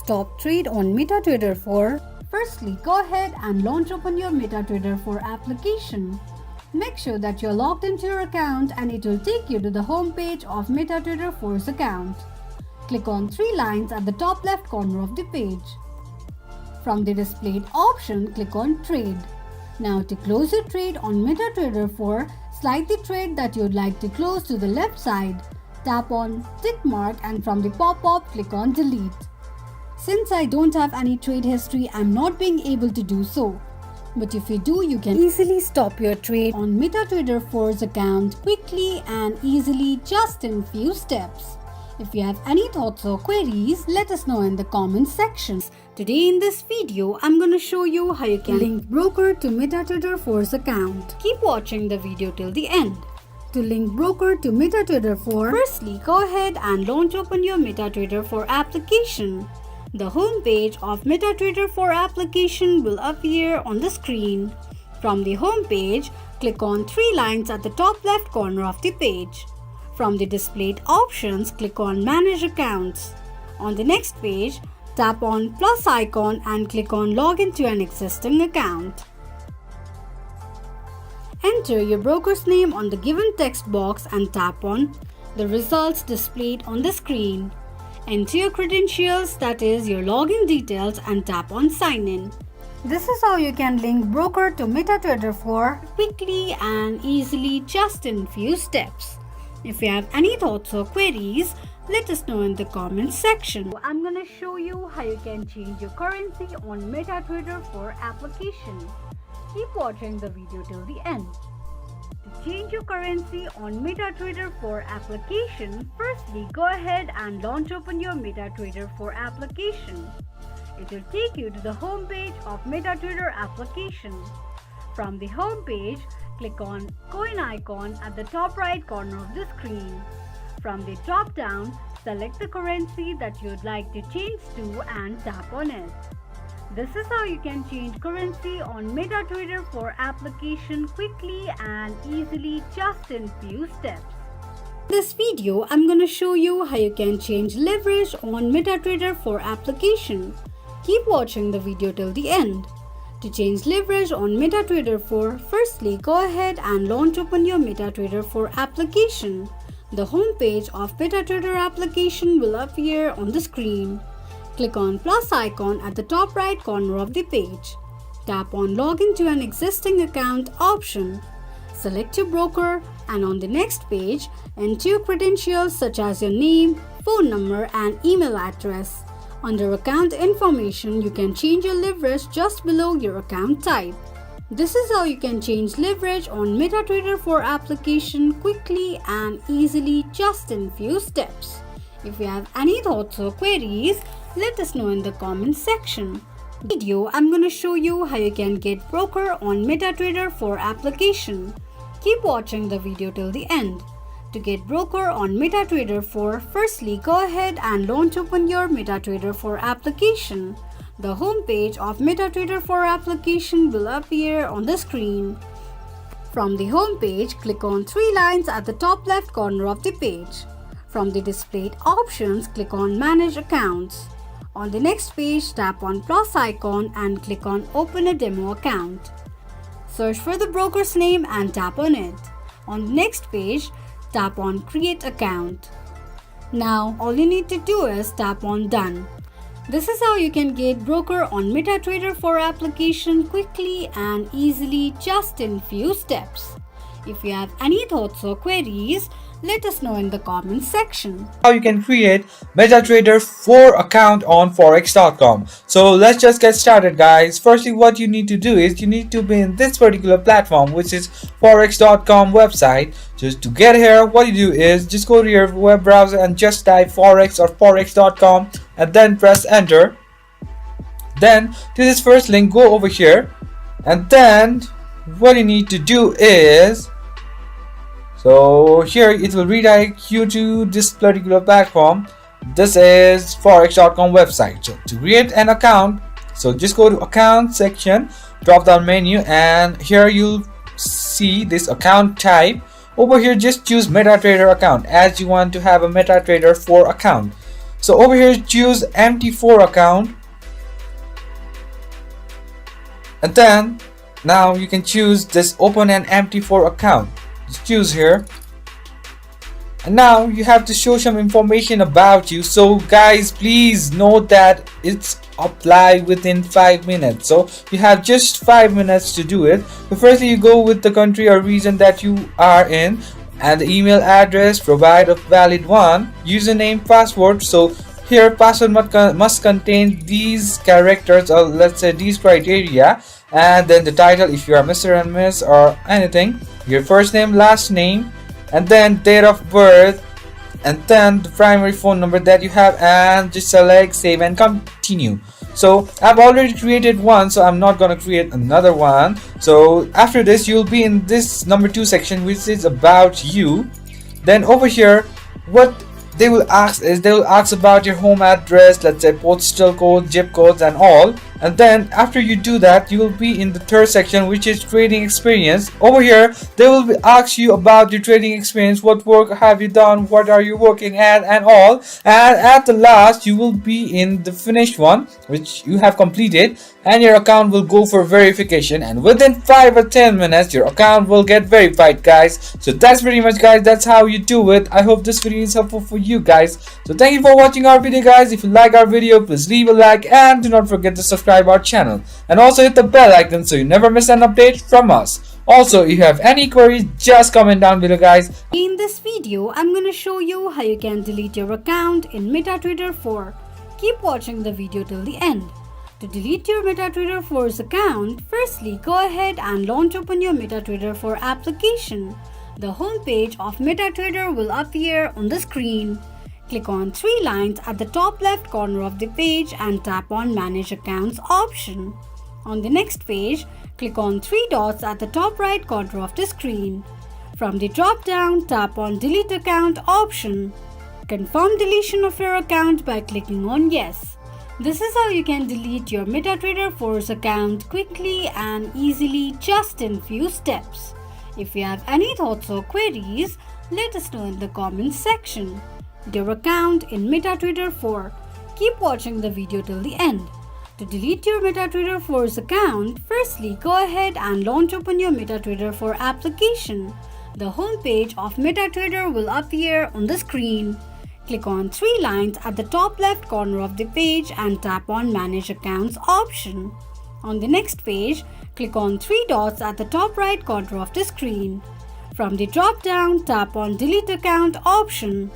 Stop trade on MetaTrader 4. Firstly, go ahead and launch open your MetaTrader 4 application. Make sure that you're logged into your account and it will take you to the home page of MetaTrader 4's account. Click on three lines at the top left corner of the page. From the displayed option, click on Trade. Now to close your trade on MetaTrader 4, slide the trade that you would like to close to the left side. Tap on tick mark and from the pop-up, click on Delete. Since I don't have any trade history, I'm not being able to do so. But if you do, you can easily stop your trade on MetaTrader 4's account quickly and easily just in few steps. If you have any thoughts or queries, let us know in the comments section. Today in this video, I'm going to show you how you can link broker to MetaTrader 4's account. Keep watching the video till the end. To link broker to MetaTrader 4, firstly go ahead and launch open your MetaTrader 4 application. The home page of MetaTrader 4 application will appear on the screen. From the home page, click on three lines at the top left corner of the page. From the displayed options, click on Manage Accounts. On the next page, tap on plus icon and click on Login to an existing account. Enter your broker's name on the given text box and tap on the results displayed on the screen. Enter your credentials, that is your login details, and tap on Sign In. This is how you can link broker to MetaTrader 4 quickly and easily just in few steps. If you have any thoughts or queries, let us know in the comments section. I'm going to show you how you can change your currency on MetaTrader 4 application. Keep watching the video till the end. To change your currency on MetaTrader 4 application, firstly go ahead and launch open your MetaTrader 4 application. It will take you to the home page of MetaTrader application. From the home page, click on coin icon at the top right corner of the screen. From the drop down, select the currency that you would like to change to and tap on it. This is how you can change currency on MetaTrader 4 application quickly and easily just in few steps. In this video, I'm going to show you how you can change leverage on MetaTrader 4 application. Keep watching the video till the end. To change leverage on MetaTrader 4, firstly go ahead and launch open your MetaTrader 4 application. The home page of MetaTrader application will appear on the screen. Click on plus icon at the top right corner of the page. Tap on Login to an existing account option. Select your broker and on the next page, enter your credentials such as your name, phone number and email address. Under account information, you can change your leverage just below your account type. This is how you can change leverage on MetaTrader 4 application quickly and easily just in few steps. If you have any thoughts or queries, let us know in the comments section. In this video, I'm going to show you how you can get broker on MetaTrader 4 application. Keep watching the video till the end. To get broker on MetaTrader 4, firstly go ahead and launch open your MetaTrader 4 application. The home page of MetaTrader 4 application will appear on the screen. From the home page, click on three lines at the top left corner of the page. From the displayed options, click on Manage Accounts. On the next page, tap on plus icon and click on Open a Demo Account. Search for the broker's name and tap on it. On the next page, tap on Create Account. Now, all you need to do is tap on Done. This is how you can get broker on MetaTrader 4 application quickly and easily just in few steps. If you have any thoughts or queries, let us know in the comments section. How you can create MetaTrader 4 account on forex.com. So let's just get started, guys. Firstly, what you need to do is you need to be in this particular platform, which is forex.com website. Just to get here, what you do is just go to your web browser and just type forex or forex.com and then press enter. Then to this first link, go over here, and then what you need to do is, so here it will redirect you to this particular platform. This is forex.com website. So to create an account, so just go to account section, drop down menu, and here you'll see this account type. Over here just choose MetaTrader account, as you want to have a MetaTrader 4 account. So over here choose MT4 account, and then now you can choose this open an MT4 account. Just choose here, and now you have to show some information about you. So guys, please note that it's apply within 5 minutes, so you have just 5 minutes to do it. So firstly you go with the country or region that you are in, and the email address, provide a valid one, username, password. So here password must contain these characters, or let's say these criteria, and then the title if you are Mr. and Miss or anything, your first name, last name, and then date of birth, and then the primary phone number that you have, and just select save and continue. So I've already created one, so I'm not gonna create another one. So after this you'll be in this number 2 section, which is about you. Then over here what they will ask about your home address, let's say postal code, zip codes and all. And then after you do that, you will be in the 3rd section, which is trading experience. Over here they will ask you about your trading experience, what work have you done, what are you working at and all. And at the last you will be in the finished one, which you have completed, and your account will go for verification, and within 5 or 10 minutes your account will get verified, guys. So that's pretty much, guys, that's how you do it. I hope this video is helpful for you guys. So thank you for watching our video, guys. If you like our video, please leave a like and do not forget to subscribe our channel, and also hit the bell icon so you never miss an update from us. Also, if you have any queries, just comment down below, guys. In this video, I'm going to show you how you can delete your account in MetaTrader 4. Keep watching the video till the end. To delete your MetaTrader 4's account, firstly go ahead and launch open your MetaTrader 4 application. The home page of MetaTrader will appear on the screen. Click on 3 lines at the top left corner of the page and tap on Manage Accounts option. On the next page, click on 3 dots at the top right corner of the screen. From the drop down, tap on Delete Account option. Confirm deletion of your account by clicking on Yes. This is how you can delete your MetaTrader 4's account quickly and easily, just in few steps. If you have any thoughts or queries, let us know in the comments section. Your account in MetaTrader 4. Keep watching the video till the end. To delete your MetaTrader 4's account, firstly go ahead and launch open your MetaTrader 4 application. The home page of MetaTrader will appear on the screen. Click on 3 lines at the top left corner of the page and tap on Manage Accounts option. On the next page, click on 3 dots at the top right corner of the screen. From the drop down, tap on Delete Account option.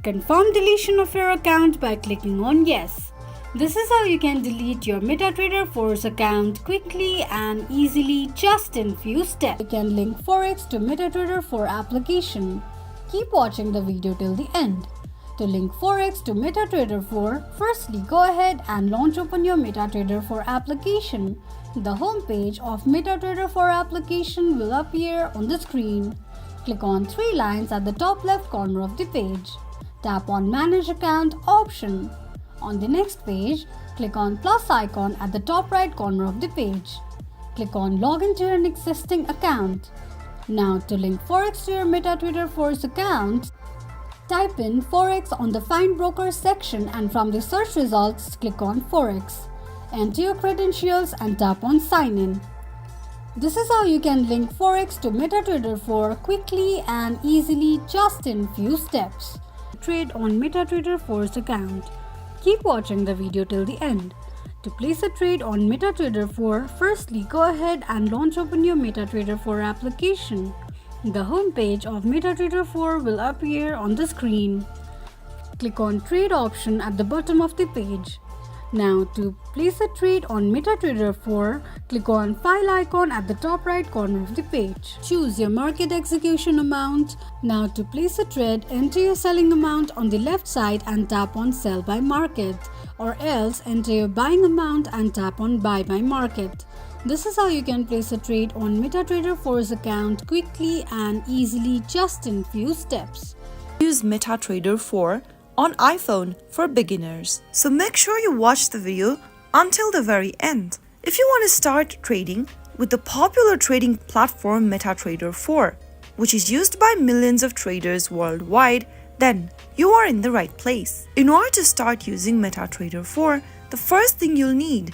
Confirm deletion of your account by clicking on Yes. This is how you can delete your MetaTrader 4's account quickly and easily, just in few steps. You can link Forex to MetaTrader 4 application. Keep watching the video till the end. To link Forex to MetaTrader 4, firstly go ahead and launch open your MetaTrader 4 application. The home page of MetaTrader 4 application will appear on the screen. Click on 3 lines at the top left corner of the page. Tap on Manage Account option. On the next page, click on plus icon at the top right corner of the page. Click on Login to an existing account. Now to link Forex to your MetaTrader 4's account, type in Forex on the Find Broker section, and from the search results, click on Forex. Enter your credentials and tap on Sign In. This is how you can link Forex to MetaTrader 4 quickly and easily, just in few steps. Trade on MetaTrader 4's account. Keep watching the video till the end. To place a trade on MetaTrader 4, firstly go ahead and launch open your MetaTrader 4 application. The home page of MetaTrader 4 will appear on the screen. Click on Trade option at the bottom of the page. Now to place a trade on MetaTrader 4, click on File icon at the top right corner of the page. Choose your market execution amount. Now to place a trade, enter your selling amount on the left side and tap on Sell by Market, or else enter your buying amount and tap on Buy by Market. This is how you can place a trade on MetaTrader 4's account quickly and easily, just in few steps. Use MetaTrader 4 on iPhone for beginners. So make sure you watch the video until the very end. If you want to start trading with the popular trading platform MetaTrader 4, which is used by millions of traders worldwide, then you are in the right place. In order to start using MetaTrader 4, the first thing you'll need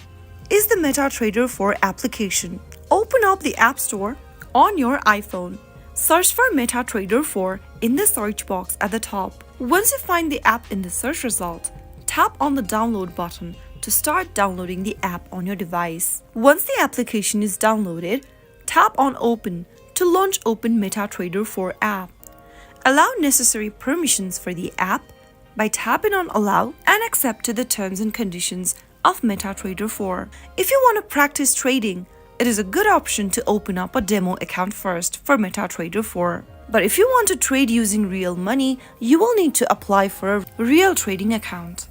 is the MetaTrader 4 application. Open up the App Store on your iPhone. Search for MetaTrader 4 in the search box at the top. Once you find the app in the search result, tap on the download button to start downloading the app on your device. Once the application is downloaded, tap on Open to launch Open MetaTrader 4 app. Allow necessary permissions for the app by tapping on Allow and accept to the terms and conditions of MetaTrader 4. If you want to practice trading, it is a good option to open up a demo account first for MetaTrader 4. But if you want to trade using real money, you will need to apply for a real trading account.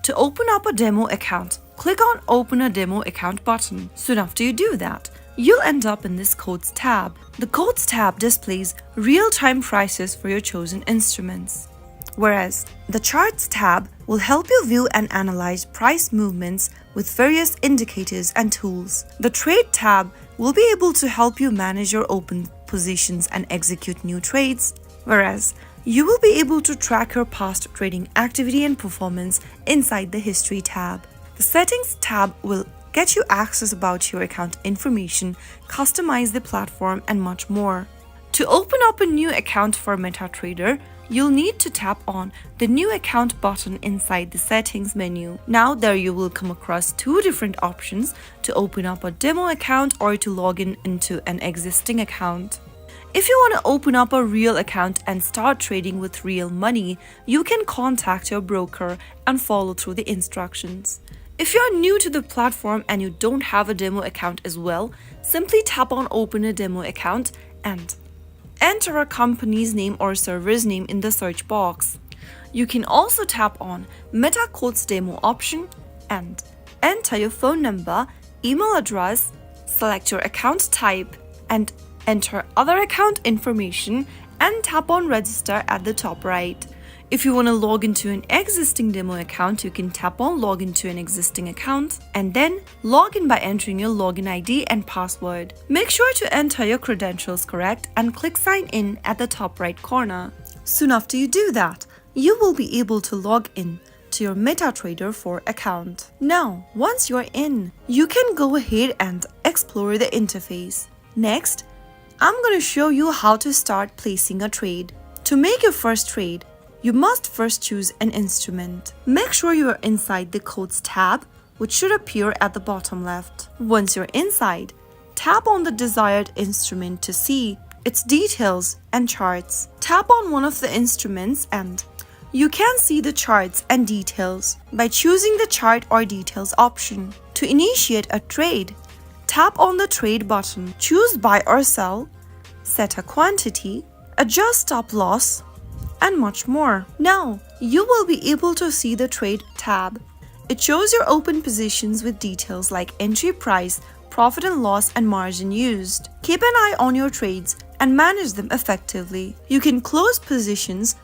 To open up a demo account, click on Open a Demo Account button. Soon after you do that, you'll end up in this Codes tab. The Codes tab displays real-time prices for your chosen instruments, whereas the Charts tab will help you view and analyze price movements with various indicators and tools. The Trade tab will be able to help you manage your open positions and execute new trades, whereas you will be able to track your past trading activity and performance inside the History tab. The Settings tab will get you access about your account information, customize the platform, and much more. To open up a new account for MetaTrader, you'll need to tap on the New Account button inside the Settings menu. Now there you will come across two different options to open up a demo account or to log in into an existing account. If you want to open up a real account and start trading with real money, you can contact your broker and follow through the instructions. If you're new to the platform and you don't have a demo account as well, simply tap on Open a Demo Account and enter a company's name or server's name in the search box. You can also tap on MetaCodes Demo option and enter your phone number, email address, select your account type, and enter other account information and tap on Register at the top right. If you want to log into an existing demo account, you can tap on Log into an existing account and then log in by entering your login ID and password. Make sure to enter your credentials correct and click Sign in at the top right corner. Soon after you do that, you will be able to log in to your MetaTrader 4 account. Now, once you're in, you can go ahead and explore the interface. Next, I'm going to show you how to start placing a trade. To make your first trade, you must first choose an instrument. Make sure you are inside the Codes tab, which should appear at the bottom left. Once you're inside, tap on the desired instrument to see its details and charts. Tap on one of the instruments and you can see the charts and details by choosing the Chart or Details option. To initiate a trade, tap on the Trade button, choose Buy or Sell, set a quantity, adjust stop loss, and much more. Now, you will be able to see the Trade tab. It shows your open positions with details like entry price, profit and loss, and margin used. Keep an eye on your trades and manage them effectively. You can close positions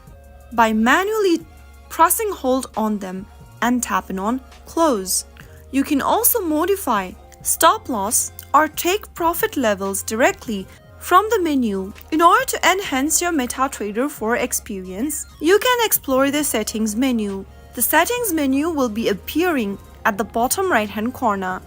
by manually pressing hold on them and tapping on Close. You can also modify stop loss or take profit levels directly from the menu. In order to enhance your MetaTrader 4 experience, you can explore the Settings menu. The Settings menu will be appearing at the bottom right-hand corner.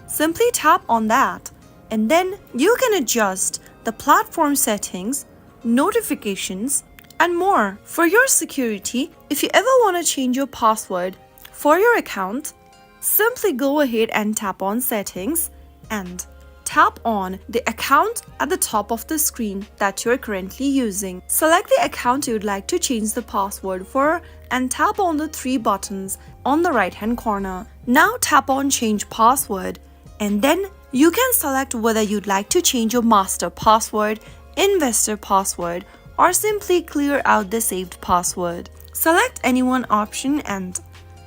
Simply tap on that, and then you can adjust the platform settings, notifications, and more. For your security, if you ever want to change your password for your account, simply go ahead and tap on Settings and tap on the account at the top of the screen that you're currently using. Select the account you'd like to change the password for and tap on the three buttons on the right hand corner. Now tap on Change Password and then you can select whether you'd like to change your master password, investor password, or simply clear out the saved password. Select any one option and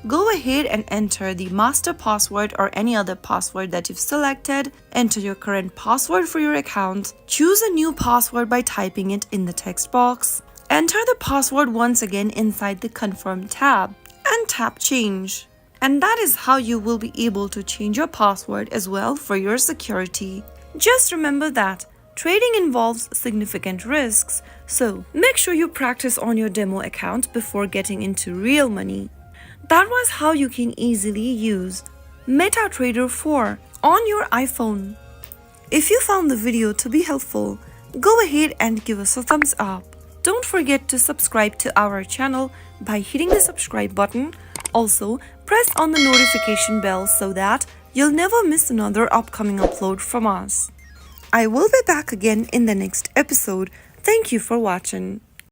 go ahead and enter the master password or any other password that you've selected. Enter your current password for your account. Choose a new password by typing it in the text box. Enter the password once again inside the Confirm tab and tap Change. And that is how you will be able to change your password as well for your security. Just remember that Trading involves significant risks, so make sure you practice on your demo account before getting into real money. That was how you can easily use MetaTrader 4 on your iPhone. If you found the video to be helpful, go ahead and give us a thumbs up. Don't forget to subscribe to our channel by hitting the subscribe button. Also, press on the notification bell so that you'll never miss another upcoming upload from us. I will be back again in the next episode. Thank you for watching.